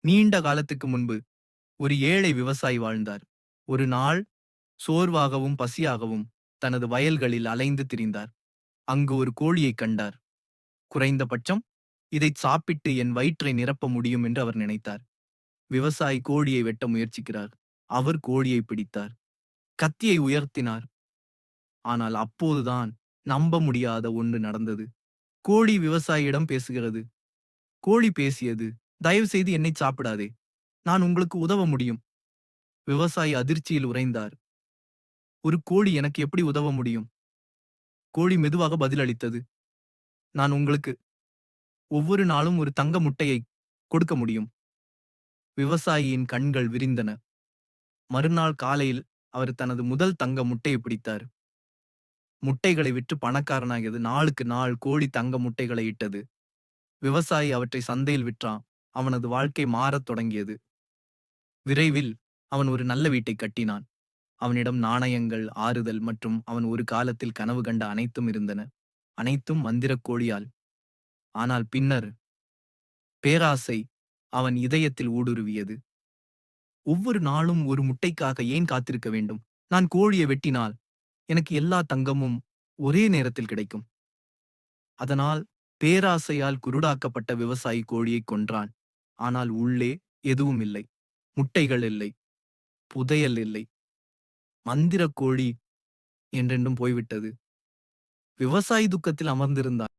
நீண்ட காலத்துக்கு முன்பு ஒரு ஏழை விவசாயி வாழ்ந்தார். ஒரு நாள் சோர்வாகவும் பசியாகவும் தனது வயல்களில் அலைந்து திரிந்தார். அங்கு ஒரு கோழியைக் கண்டார். குறைந்தபட்சம் இதைச் சாப்பிட்டு என் வயிற்றை நிரப்ப முடியும் என்று அவர் நினைத்தார். விவசாயி கோழியை வெட்ட முயற்சிக்கிறார். அவர் கோழியை பிடித்தார். கத்தியை உயர்த்தினார். ஆனால் அப்போதுதான் நம்ப முடியாத ஒன்று நடந்தது. கோழி விவசாயியிடம் பேசுகிறது. கோழி பேசியது, "தயவு செய்து என்னைச் சாப்பிடாதே. நான் உங்களுக்கு உதவ முடியும்." விவசாயி அதிர்ச்சியில் உறைந்தார். "ஒரு கோழி எனக்கு எப்படி உதவ முடியும்?" கோழி மெதுவாக பதிலளித்தது, "நான் உங்களுக்கு ஒவ்வொரு நாளும் ஒரு தங்க முட்டையை கொடுக்க முடியும்." விவசாயியின் கண்கள் விரிந்தன. மறுநாள் காலையில் அவர் தனது முதல் தங்க முட்டையை பிடித்தார். முட்டைகளை விற்று பணக்காரனாகியது. நாளுக்கு நாள் கோழி தங்க முட்டைகளை இட்டது. விவசாயி அவற்றை சந்தையில் விற்றான். அவனது வாழ்க்கை மாறத் தொடங்கியது. விரைவில் அவன் ஒரு நல்ல வீட்டைக் கட்டினான். அவனிடம் நாணயங்கள், ஆறுதல் மற்றும் அவன் ஒரு காலத்தில் கனவு கண்ட அனைத்தும் இருந்தன. அனைத்தும் மந்திரக் கோழியால். ஆனால் பின்னர் பேராசை அவன் இதயத்தில் ஊடுருவியது. ஒவ்வொரு நாளும் ஒரு முட்டைக்காக ஏன் காத்திருக்க வேண்டும்? நான் கோழியை வெட்டினால் எனக்கு எல்லா தங்கமும் ஒரே நேரத்தில் கிடைக்கும். அதனால் பேராசையால் குருடாக்கப்பட்ட விவசாயி கோழியைக் கொன்றான். ஆனால் உள்ளே எதுவும் இல்லை. முட்டைகள் இல்லை. புதையல் இல்லை. மந்திரக் கோழி என்றென்றும் போய்விட்டது. விவசாயி துக்கத்தில் அமர்ந்திருந்தான்.